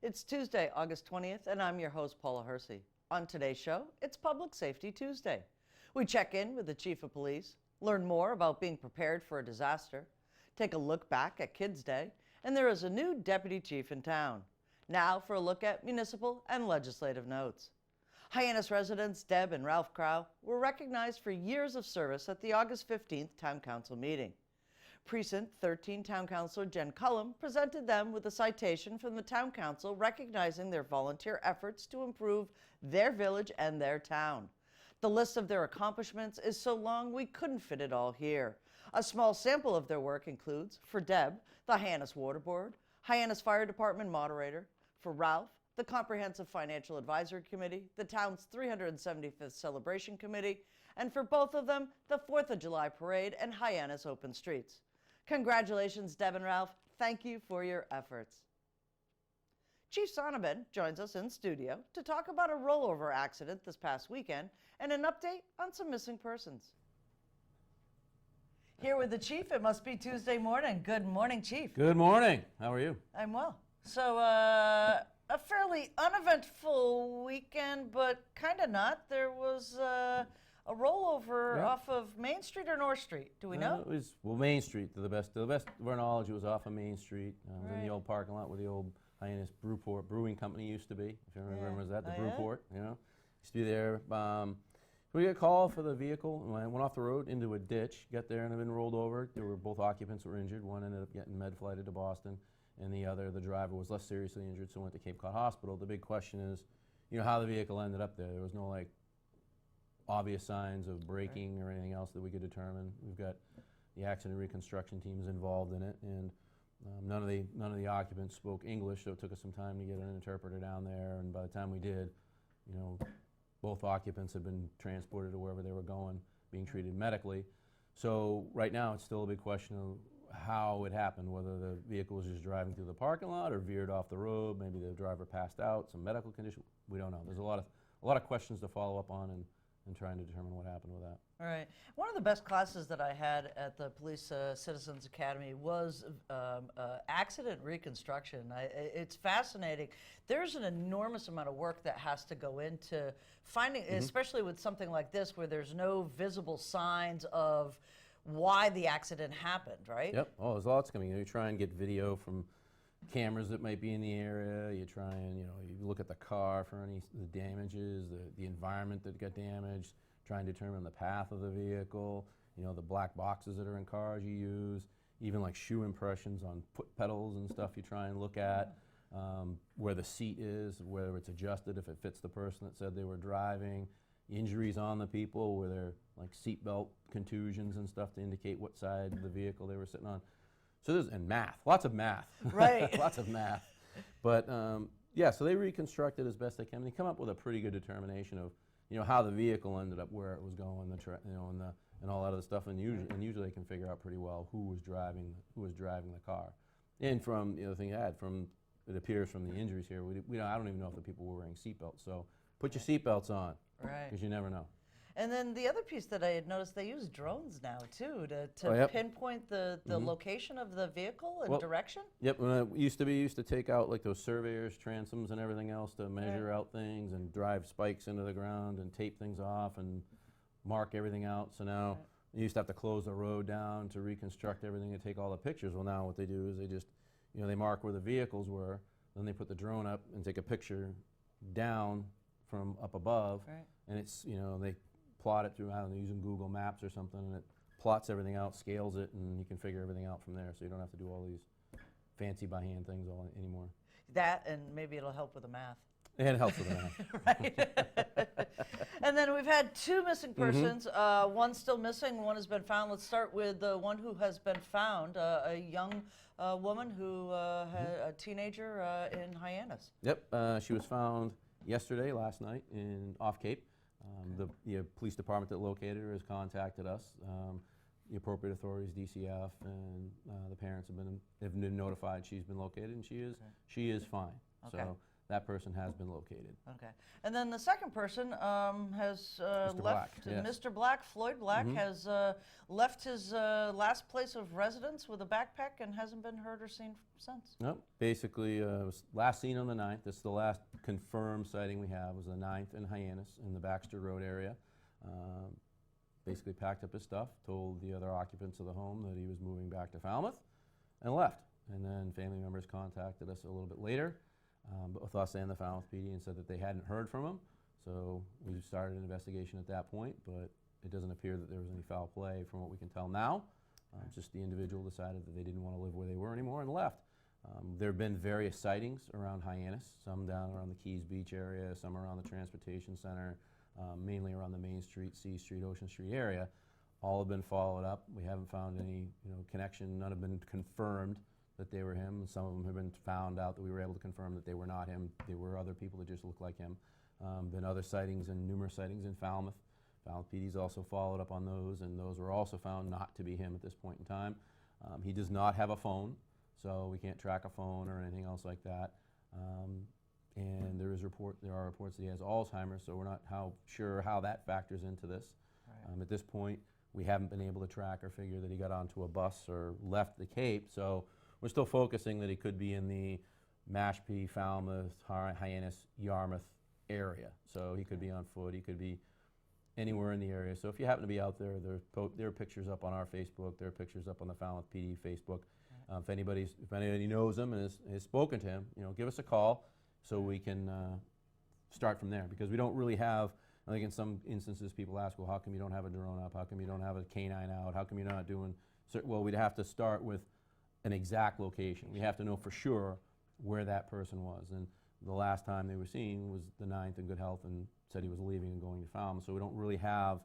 It's Tuesday, August 20th, and I'm your host, Paula Hersey. On today's show, it's Public Safety Tuesday. We check in with the Chief of Police, learn more about being prepared for a disaster, take a look back at Kids Day, and there is a new Deputy Chief in town. Now for a look at municipal and legislative notes. Hyannis residents Deb and Ralph Crow were recognized for years of service at the August 15th Town Council meeting. Precinct 13 Town Councilor Jen Cullum presented them with a citation from the Town Council recognizing their volunteer efforts to improve their village and their town. The list of their accomplishments is so long we couldn't fit it all here. A small sample of their work includes, for Deb, the Hyannis Water Board, Hyannis Fire Department Moderator, for Ralph, the Comprehensive Financial Advisory Committee, the town's 375th Celebration Committee, and for both of them, the 4th of July Parade and Hyannis Open Streets. Congratulations, Deb and Ralph. Thank you for your efforts. Chief Sonnabend joins us in studio to talk about a rollover accident this past weekend and an update on some missing persons. Here with the Chief, it must be Tuesday morning. Good morning, Chief. Good morning. How are you? I'm well. So, a fairly uneventful weekend, but kind of not. There was a rollover off of Main Street or North Street. Do we know? It was, well, Main Street, to the best of our knowledge, it was off of Main Street. It was in the old parking lot where the old Hyannis Brewing Company used to be, if you remember that, the Brewport, you know. Used to be there. We got a call for the vehicle, and I went off the road into a ditch, got there and had been rolled over. There were both occupants were injured. One ended up getting med-flighted to Boston, and the other, the driver, was less seriously injured, so went to Cape Cod Hospital. The big question is, you know, how the vehicle ended up there. There was no, like, obvious signs of braking or anything else that we could determine. We've got the accident reconstruction teams involved in it, and none of the occupants spoke English, so it took us some time to get an interpreter down there. And by the time we did, you know, both occupants had been transported to wherever they were going, being treated medically. So right now, it's still a big question of how it happened, whether the vehicle was just driving through the parking lot or veered off the road. Maybe the driver passed out, some medical condition. We don't know. There's a lot of questions to follow up on, and trying to determine what happened with that. All right. One of the best classes that I had at the Police Citizens Academy was accident reconstruction. It's fascinating. There's an enormous amount of work that has to go into finding, especially with something like this where there's no visible signs of why the accident happened, right? Yep. Oh, there's lots coming. You try and get video from cameras that might be in the area. You try and, you know, you look at the car for any the damages, the environment that got damaged, try and determine the path of the vehicle, you know, the black boxes that are in cars you use, even like shoe impressions on foot pedals and stuff you try and look at, where the seat is, whether it's adjusted, if it fits the person that said they were driving, injuries on the people, where they're like seatbelt contusions and stuff to indicate what side of the vehicle they were sitting on. So there's, and math, lots of math. Right. Lots of math. But yeah, so they reconstructed as best they can. They come up with a pretty good determination of, you know, how the vehicle ended up where it was going, you know, and all that other stuff. And usually they can figure out pretty well who was driving the car. And from the other thing it appears from the injuries here, I don't even know if the people were wearing seatbelts. So put your seatbelts on, because you never know. And then the other piece that I had noticed, they use drones now too to pinpoint the location of the vehicle and direction. Yep, when we used to take out like those surveyors, transoms, and everything else to measure out things and drive spikes into the ground and tape things off and mark everything out. So now you used to have to close the road down to reconstruct everything and take all the pictures. Well, now what they do is they just, you know, they mark where the vehicles were, then they put the drone up and take a picture down from up above, and it's, you know, they plot it through, I don't know, using Google Maps or something, and it plots everything out, scales it, and you can figure everything out from there, so you don't have to do all these fancy by hand things anymore. That, and maybe it'll help with the math. And it helps with the math. Right. And then we've had two missing persons. One still missing, one has been found. Let's start with the one who has been found, a young woman who had a teenager in Hyannis. Yep, she was found yesterday, last night, off Cape. The police department that located her has contacted us. The appropriate authorities, DCF, and the parents have been notified she's been located, and she is fine. Okay. So that person has been located. Okay. And then the second person has Mr. left. Black, yes. Mr. Black, Floyd Black, has left his last place of residence with a backpack and hasn't been heard or seen since. Nope. Basically, was last seen on the 9th. This is the last confirmed sighting we have. Was the 9th in Hyannis in the Baxter Road area. Basically packed up his stuff, told the other occupants of the home that he was moving back to Falmouth, and left. And then family members contacted us a little bit later, but with us and the Falmouth PD, and said that they hadn't heard from him. So we started an investigation at that point, but it doesn't appear that there was any foul play from what we can tell now. Just the individual decided that they didn't want to live where they were anymore and left. There have been various sightings around Hyannis, some down around the Keys Beach area, some around the transportation center, mainly around the Main Street, C Street, Ocean Street area. All have been followed up. We haven't found any connection. None have been confirmed that they were him. Some of them have been found out that we were able to confirm that they were not him. They were other people that just looked like him. Been other sightings and numerous sightings in Falmouth. Falmouth PD's also followed up on those, and those were also found not to be him at this point in time. He does not have a phone, so we can't track a phone or anything else like that. And there are reports that he has Alzheimer's, so we're not sure how that factors into this. Right. At this point, we haven't been able to track or figure that he got onto a bus or left the Cape, so we're still focusing that he could be in the Mashpee, Falmouth, Hyannis, Yarmouth area. So he could be on foot, he could be anywhere in the area. So if you happen to be out there, there are pictures up on our Facebook, there are pictures up on the Falmouth PD Facebook. If anybody knows him and has spoken to him, give us a call so we can start from there, because we don't really have, I think in some instances people ask, well, how come you don't have a drone up? How come you don't have a canine out? How come you're not doing, well, we'd have to start with an exact location. We have to know for sure where that person was. And the last time they were seen was the 9th in good health and said he was leaving and going to Falmouth. So we don't really have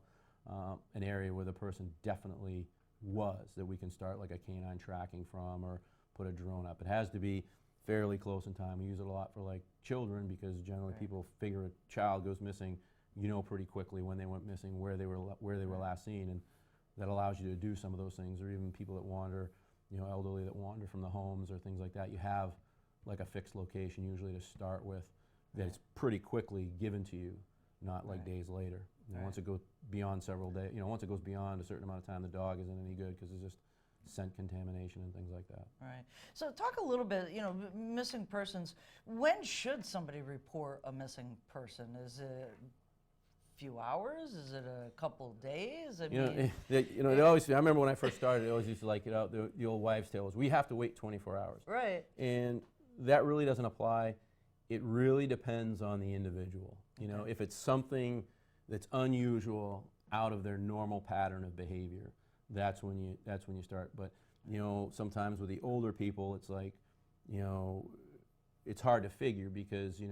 an area where the person definitely was that we can start like a canine tracking from or put a drone up. It has to be fairly close in time. We use it a lot for like children, because generally people figure a child goes missing, pretty quickly when they went missing, where they were last seen, and that allows you to do some of those things. Or even people that wander, elderly that wander from the homes or things like that. You have like a fixed location usually to start with that's pretty quickly given to you, not like days later. Once it goes beyond several days, once it goes beyond a certain amount of time, the dog isn't any good because it's just scent contamination and things like that. Right. So talk a little bit, missing persons. When should somebody report a missing person? Is it a few hours? Is it a couple of days? It always. I remember when I first started, it always used to the old wives' tale was we have to wait 24 hours. Right. And that really doesn't apply. It really depends on the individual. If it's something that's unusual, out of their normal pattern of behavior, that's when you start. But sometimes with the older people, it's like, it's hard to figure, because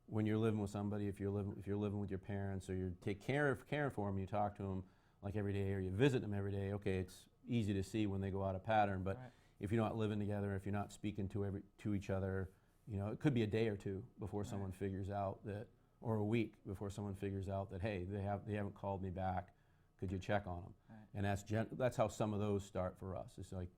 when you're living with somebody, if you're living with your parents, or you take caring for them, you talk to them like every day, or you visit them every day. Okay, it's easy to see when they go out of pattern. But if you're not living together, if you're not speaking to each other, it could be a day or two before someone figures out that, or a week before someone figures out that, hey, they haven't called me back. Could you check on them? And that's how some of those start for us. It's like,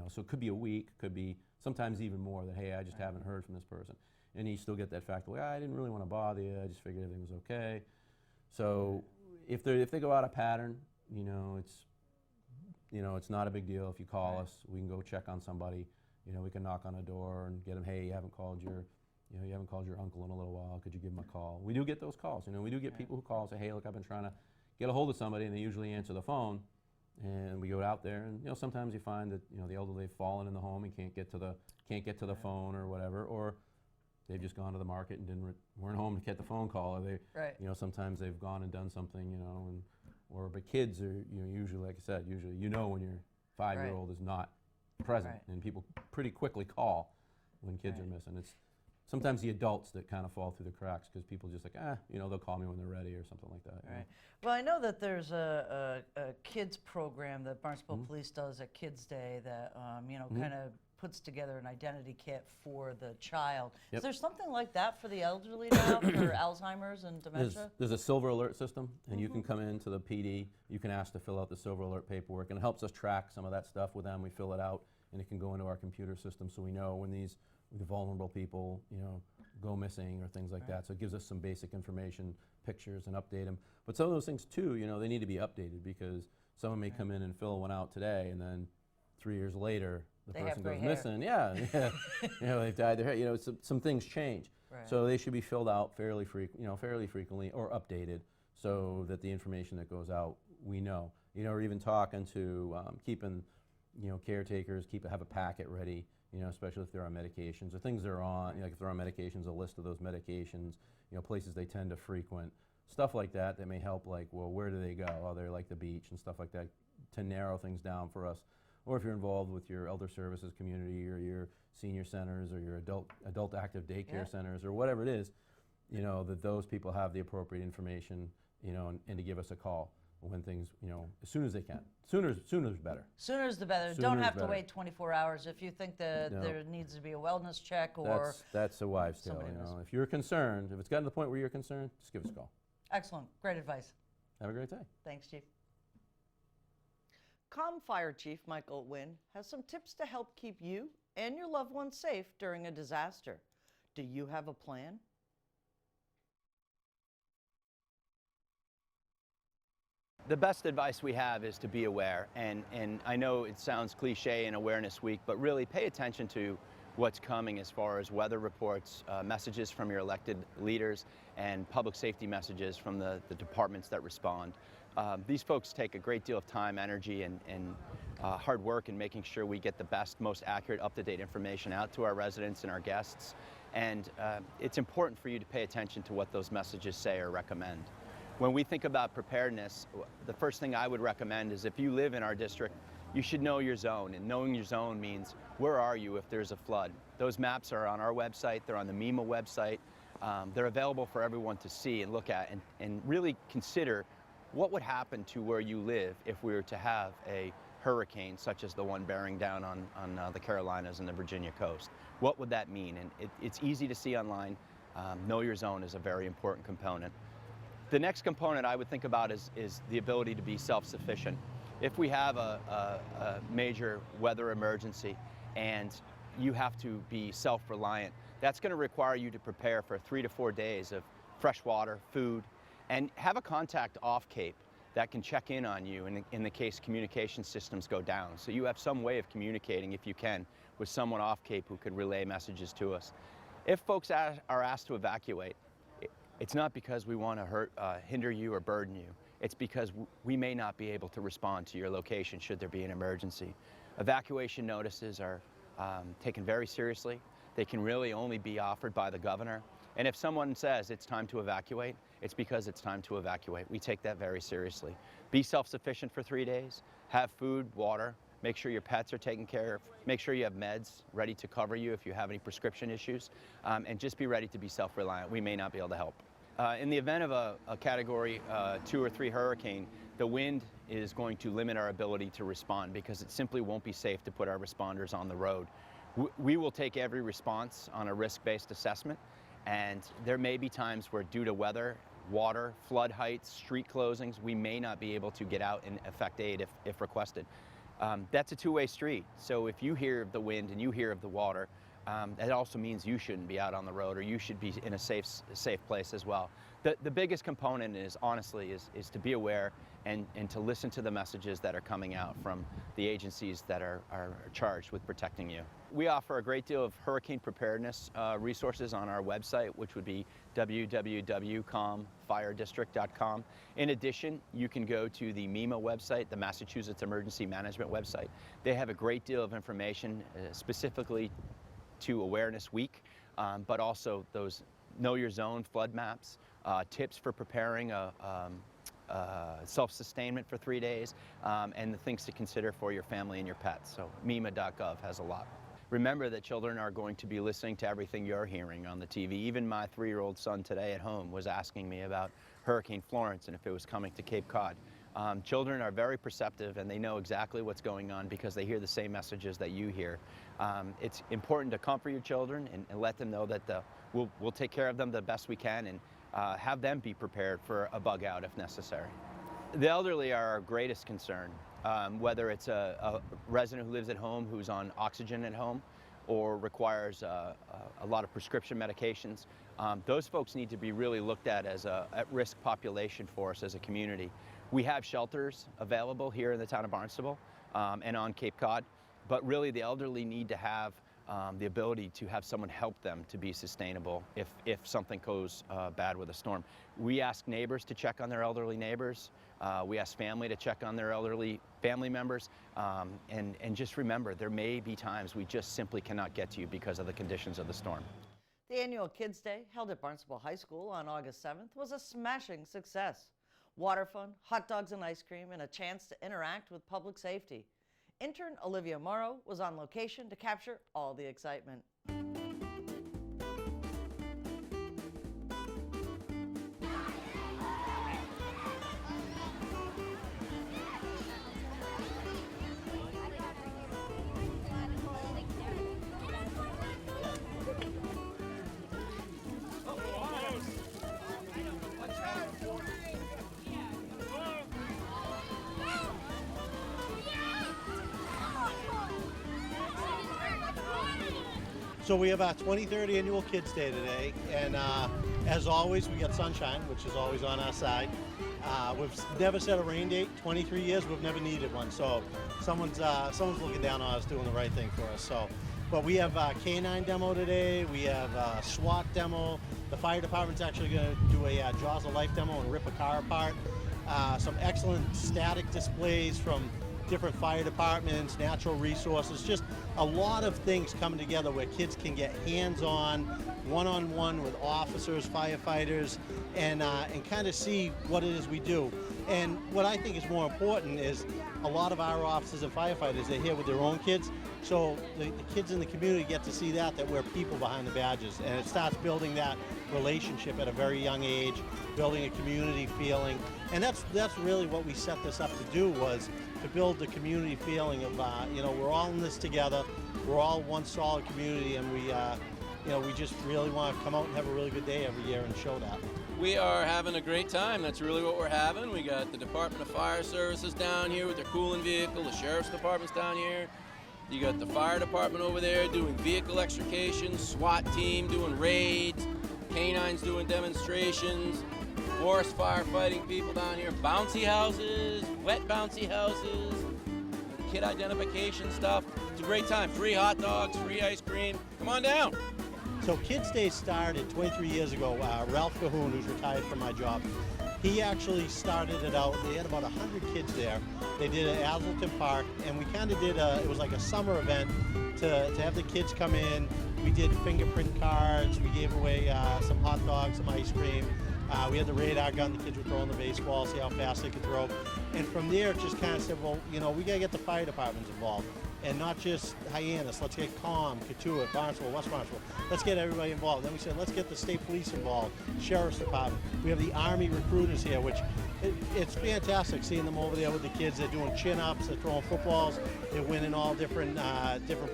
so it could be a week, could be sometimes even more, that, hey, I just haven't heard from this person. And you still get that fact, like, I didn't really want to bother you, I just figured everything was okay. So if they go out of pattern, it's not a big deal. If you call us, we can go check on somebody. We can knock on a door and get them, hey, you haven't called your uncle in a little while, could you give him a call? We do get those calls. We do get people who call and say, hey, look, I've been trying to get a hold of somebody, and they usually answer the phone. And we go out there, and sometimes you find that the elderly have fallen in the home and can't get to the phone or whatever, or they've just gone to the market and weren't home to get the phone call, or they sometimes they've gone and done something, but kids are usually, like I said, when your 5-year-old is not present, and people pretty quickly call when kids are missing. It's sometimes the adults that kind of fall through the cracks, because people just like, they'll call me when they're ready or something like that. Right. Well, I know that there's a kids program that Barnstable Police does at Kids Day that, kind of puts together an identity kit for the child. Yep. Is there something like that for the elderly now, for Alzheimer's and dementia? There's a silver alert system, and you can come into the PD, you can ask to fill out the silver alert paperwork, and it helps us track some of that stuff with them. We fill it out, and it can go into our computer system, so we know when the vulnerable people, go missing or things like that. So it gives us some basic information, pictures, and update them. But some of those things too, you know, they need to be updated because someone may come in and fill one out today, and then 3 years later, the person goes missing. Yeah, you know, they've dyed their hair. You know, some things change. Right. So they should be filled out fairly frequently or updated so that the information that goes out, we know. You know, or even talking to keeping, you know, caretakers, have a packet ready, you know, especially if they're on medications or things they're on, you know, like if they're on medications, a list of those medications, you know, places they tend to frequent, stuff like that that may help, like, well, where do they go? Oh, they're like the beach and stuff like that, to narrow things down for us. Or if you're involved with your elder services community or your senior centers or your adult active daycare centers or whatever it is, you know, that those people have the appropriate information, you know, and to give us a call when things, you know, as soon as they can. Sooner's better. Sooner's the better. Don't have to wait 24 hours if you think that there needs to be a wellness check or... That's a wives' tale, you know. If you're concerned, if it's gotten to the point where you're concerned, just give us a call. Excellent. Great advice. Have a great day. Thanks, Chief. COM Fire Chief Michael Wynn has some tips to help keep you and your loved ones safe during a disaster. Do you have a plan? The best advice we have is to be aware, and I know it sounds cliche in Awareness Week, but really pay attention to what's coming as far as weather reports, messages from your elected leaders, and public safety messages from the departments that respond. These folks take a great deal of time, energy, and hard work in making sure we get the best, most accurate, up-to-date information out to our residents and our guests. And it's important for you to pay attention to what those messages say or recommend. When we think about preparedness, the first thing I would recommend is if you live in our district, you should know your zone. And knowing your zone means where are you if there's a flood. Those maps are on our website, they're on the MEMA website. They're available for everyone to see and look at and really consider what would happen to where you live if we were to have a hurricane such as the one bearing down on the Carolinas and the Virginia coast. What would that mean? And it's easy to see online. Know your zone is a very important component. The next component I would think about is the ability to be self-sufficient. If we have a major weather emergency and you have to be self-reliant, that's going to require you to prepare for 3 to 4 days of fresh water, food, and have a contact off Cape that can check in on you in the case communication systems go down. So you have some way of communicating, if you can, with someone off Cape who could relay messages to us. If folks are asked to evacuate, it's not because we want to hinder you or burden you. It's because we may not be able to respond to your location should there be an emergency. Evacuation notices are taken very seriously. They can really only be offered by the governor. And if someone says it's time to evacuate, it's because it's time to evacuate. We take that very seriously. Be self-sufficient for 3 days. Have food, water. Make sure your pets are taken care of. Make sure you have meds ready to cover you if you have any prescription issues. And just be ready to be self-reliant. We may not be able to help. In the event of a Category 2 or 3 hurricane, the wind is going to limit our ability to respond because it simply won't be safe to put our responders on the road. We will take every response on a risk-based assessment, and there may be times where due to weather, water, flood heights, street closings, we may not be able to get out and effect aid if requested. That's a two-way street, so if you hear of the wind and you hear of the water, that also means you shouldn't be out on the road, or you should be in a safe place as well. The biggest component is, honestly, is to be aware and to listen to the messages that are coming out from the agencies that are charged with protecting you. We offer a great deal of hurricane preparedness resources on our website, which would be www.comfiredistrict.com. In addition, you can go to the MEMA website, the Massachusetts Emergency Management website. They have a great deal of information specifically to Awareness Week, but also those Know Your Zone flood maps, tips for preparing self-sustainment for 3 days, and the things to consider for your family and your pets. So MEMA.gov has a lot. Remember that children are going to be listening to everything you're hearing on the TV. Even my 3-year-old son today at home was asking me about Hurricane Florence and if it was coming to Cape Cod. Children are very perceptive, and they know exactly what's going on because they hear the same messages that you hear. It's important to comfort your children and let them know that we'll take care of them the best we can, and have them be prepared for a bug out if necessary. The elderly are our greatest concern, whether it's a resident who lives at home who's on oxygen at home, or requires a lot of prescription medications, those folks need to be really looked at as a at-risk population for us as a community. We have shelters available here in the town of Barnstable and on Cape Cod, but really the elderly need to have the ability to have someone help them to be sustainable if something goes bad with a storm. We ask neighbors to check on their elderly neighbors. We ask family to check on their elderly family members. And just remember, there may be times we just simply cannot get to you because of the conditions of the storm. The annual Kids Day, held at Barnstable High School on August 7th, was a smashing success. Water fun, hot dogs and ice cream, and a chance to interact with public safety. Intern Olivia Morrow was on location to capture all the excitement. So we have our 23rd annual Kids Day today, and as always, we got sunshine, which is always on our side. We've never set a rain date. 23 years, we've never needed one. So someone's looking down on us, doing the right thing for us. So, but we have a K9 demo today. We have a SWAT demo. The fire department's actually going to do a Jaws of Life demo and rip a car apart. Some excellent static displays from different fire departments, natural resources, just a lot of things coming together where kids can get hands-on, one-on-one with officers, firefighters, and kind of see what it is we do. And what I think is more important is a lot of our officers and firefighters, they're here with their own kids, so the kids in the community get to see that we're people behind the badges, and it starts building that relationship at a very young age, building a community feeling, and that's really what we set this up to do, was to build the community feeling of, we're all in this together, we're all one solid community, and we just really want to come out and have a really good day every year and show that. We are having a great time. That's really what we're having. We got the Department of Fire Services down here with their cooling vehicle, the Sheriff's Department's down here. You got the fire department over there doing vehicle extrication, SWAT team doing raids, canines doing demonstrations, forest firefighting people down here, bouncy houses, wet bouncy houses, kid identification stuff. It's a great time. Free hot dogs, free ice cream. Come on down. So Kids Day started 23 years ago. Ralph Cahoon, who's retired from my job, he actually started it out. They had about 100 kids there. They did it at Azelton Park, and we kind of did it was like a summer event to have the kids come in. We did fingerprint cards. We gave away some hot dogs, some ice cream. We had the radar gun. The kids were throwing the baseball, see how fast they could throw. And from there, it just kind of said, well, we got to get the fire departments involved. And not just Hyannis. Let's get Com, Katuah, Barnstable, West Barnstable. Let's get everybody involved. Then we said, let's get the state police involved, Sheriff's Department. We have the Army recruiters here, which it's fantastic seeing them over there with the kids. They're doing chin-ups, they're throwing footballs, they're winning all different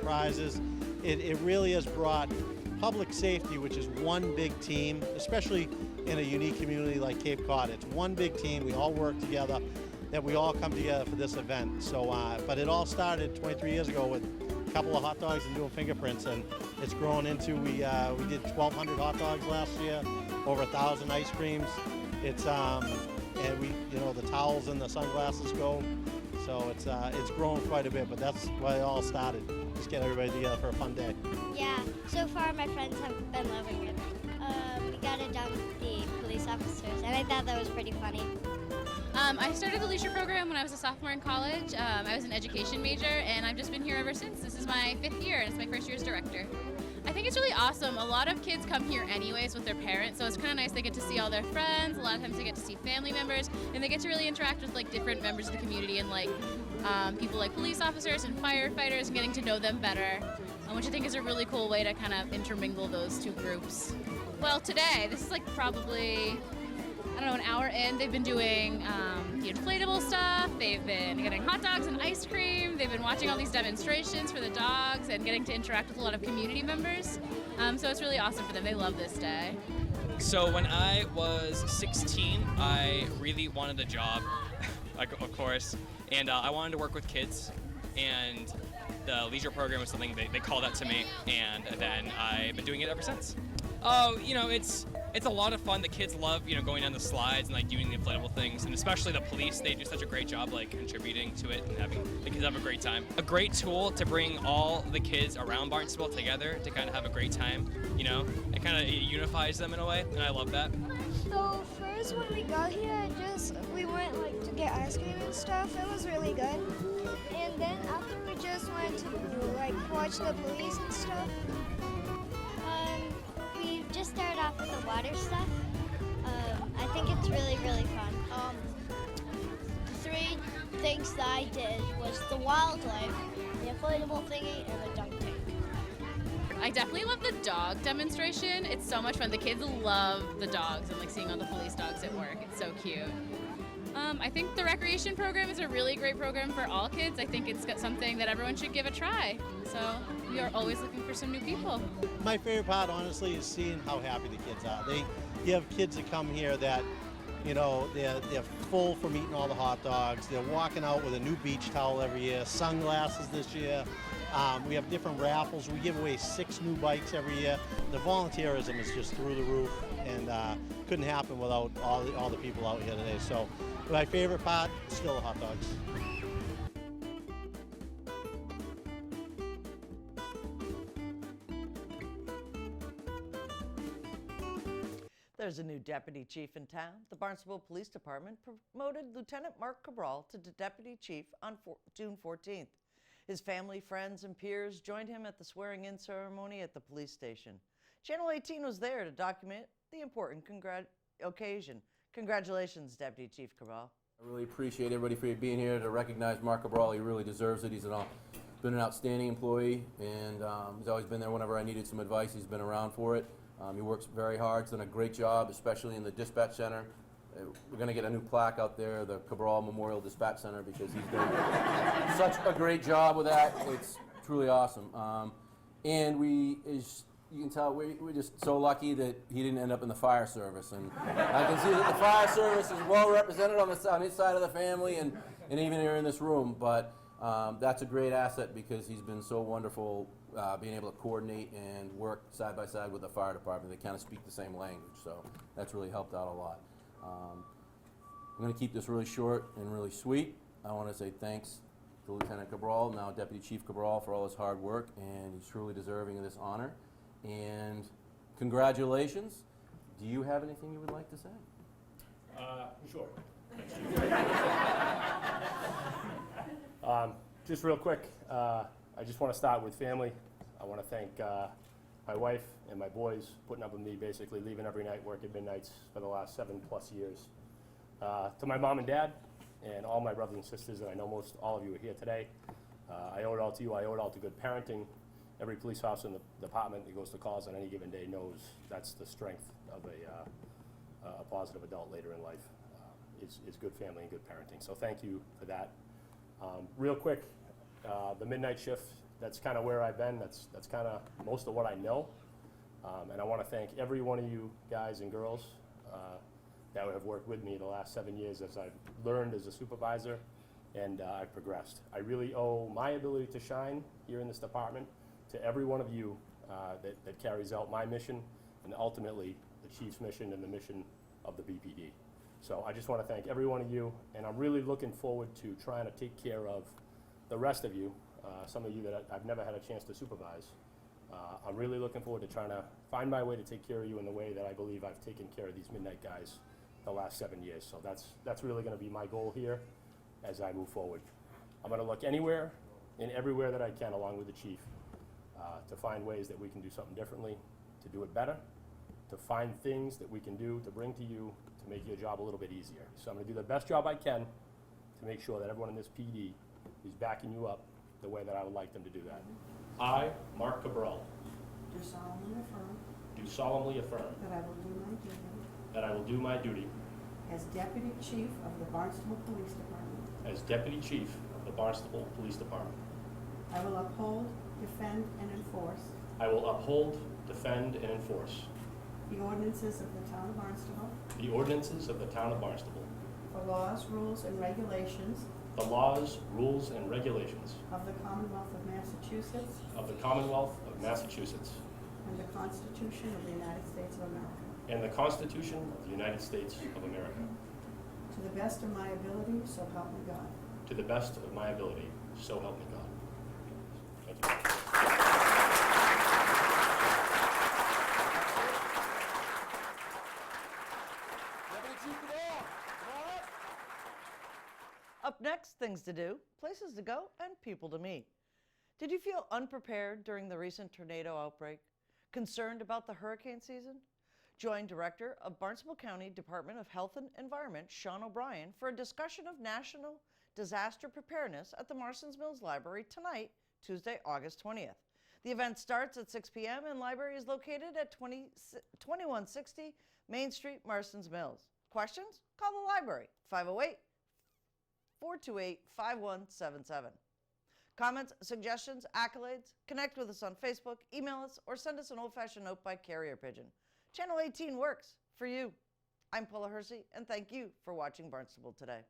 prizes. It really has brought public safety, which is one big team, especially in a unique community like Cape Cod. It's one big team. We all work together, that we all come together for this event. So, but it all started 23 years ago with a couple of hot dogs and doing fingerprints, and it's grown into, we did 1,200 hot dogs last year, over 1,000 ice creams. It's, and we, the towels and the sunglasses go. So it's grown quite a bit, but that's why it all started. Just get everybody together for a fun day. Yeah, so far my friends have been loving it. We got it done with the police officers, and I thought that was pretty funny. I started the leisure program when I was a sophomore in college. I was an education major, and I've just been here ever since. This is my 5th year, and it's my first year as director. I think it's really awesome. A lot of kids come here anyways with their parents, so it's kind of nice. They get to see all their friends. A lot of times they get to see family members, and they get to really interact with different members of the community and people like police officers and firefighters, and getting to know them better, which I think is a really cool way to kind of intermingle those two groups. Well, today, this is probably, an hour in. They've been doing the inflatable stuff, they've been getting hot dogs and ice cream, they've been watching all these demonstrations for the dogs and getting to interact with a lot of community members. So it's really awesome for them. They love this day. So when I was 16, I really wanted a job, of course, and I wanted to work with kids. And the leisure program was something they called out to me, and then I've been doing it ever since. Oh, it's a lot of fun. The kids love, going down the slides and like doing the inflatable things, and especially the police. They do such a great job like contributing to it and having the kids have a great time. A great tool to bring all the kids around Barnstable together to kind of have a great time. It kind of unifies them in a way, and I love that. So first when we got here, we went like to get ice cream and stuff. It was really good. And then after we just went to like watch the police and stuff. We just started off with the water stuff. I think it's really, really fun. 3 things that I did was the wildlife, the inflatable thingy, and the dunk tank. I definitely love the dog demonstration. It's so much fun. The kids love the dogs and like seeing all the police dogs at work. It's so cute. I think the recreation program is a really great program for all kids. I think it's got something that everyone should give a try. So we are always looking for some new people. My favorite part, honestly, is seeing how happy the kids are. You have kids that come here that, they're full from eating all the hot dogs. They're walking out with a new beach towel every year, sunglasses this year. We have different raffles. We give away 6 new bikes every year. The volunteerism is just through the roof, and couldn't happen without all the people out here today. So my favorite part, still the hot dogs. There's a new deputy chief in town. The Barnstable Police Department promoted Lieutenant Mark Cabral to deputy chief on June 14th. His family, friends, and peers joined him at the swearing-in ceremony at the police station. Channel 18 was there to document the important occasion. Congratulations, Deputy Chief Cabral. I really appreciate everybody for being here to recognize Mark Cabral. He really deserves it. He's been an outstanding employee, and he's always been there whenever I needed some advice. He's been around for it. He works very hard. He's done a great job, especially in the dispatch center. We're going to get a new plaque out there, the Cabral Memorial Dispatch Center, because he's done such a great job with that. It's truly awesome. And you can tell we're just so lucky that he didn't end up in the fire service. And I can see that the fire service is well represented on his side of the family and even here in this room. But that's a great asset because he's been so wonderful being able to coordinate and work side by side with the fire department. They kind of speak the same language, so that's really helped out a lot. I'm going to keep this really short and really sweet. I want to say thanks to Lieutenant Cabral, now Deputy Chief Cabral, for all his hard work, and he's truly deserving of this honor. And congratulations. Do you have anything you would like to say? Sure. Just real quick, I just want to start with family. I want to thank my wife and my boys putting up with me, basically leaving every night, working midnights for the last 7+ years. To my mom and dad and all my brothers and sisters, and I know most all of you are here today, I owe it all to you. I owe it all to good parenting. Every police officer in the department that goes to calls on any given day knows that's the strength of a positive adult later in life, is good family and good parenting. So thank you for that. Real quick, the midnight shift, that's kind of where I've been. That's kind of most of what I know. And I want to thank every one of you guys and girls that have worked with me the last 7 years as I've learned as a supervisor and I've progressed. I really owe my ability to shine here in this department to every one of you that carries out my mission and ultimately the chief's mission and the mission of the BPD. So I just want to thank every one of you, and I'm really looking forward to trying to take care of the rest of you, some of you that I've never had a chance to supervise. I'm really looking forward to trying to find my way to take care of you in the way that I believe I've taken care of these midnight guys the last 7 years. So that's really going to be my goal here as I move forward. I'm going to look anywhere and everywhere that I can, along with the chief, to find ways that we can do something differently, to do it better, to find things that we can do to bring to you to make your job a little bit easier. So I'm going to do the best job I can to make sure that everyone in this PD is backing you up the way that I would like them to do that. I, Mark Cabral, do solemnly affirm that I will do my duty as Deputy Chief of the Barnstable Police Department. as Deputy Chief of the Barnstable Police Department. I will uphold, defend, and enforce I will uphold, defend, and enforce the ordinances of the Town of Barnstable, the ordinances of the Town of Barnstable, for laws, rules, and regulations the laws, rules, and regulations of the Commonwealth of Massachusetts of the Commonwealth of Massachusetts and the Constitution of the United States of America. and the Constitution of the United States of America, To the best of my ability, so help me God. to the best of my ability, so help me God. Thank you. Up next, things to do, places to go, and people to meet. Did you feel unprepared during the recent tornado outbreak? Concerned about the hurricane season? Join Director of Barnstable County Department of Health and Environment, Sean O'Brien, for a discussion of National Disaster Preparedness at the Marston's Mills Library tonight, Tuesday, August 20th. The event starts at 6 p.m. and library is located at 2160 Main Street, Marston's Mills. Questions? Call the library, 508-428-5177. Comments, suggestions, accolades? Connect with us on Facebook, email us, or send us an old-fashioned note by carrier pigeon. Channel 18 works for you. I'm Paula Hersey, and thank you for watching Barnstable Today.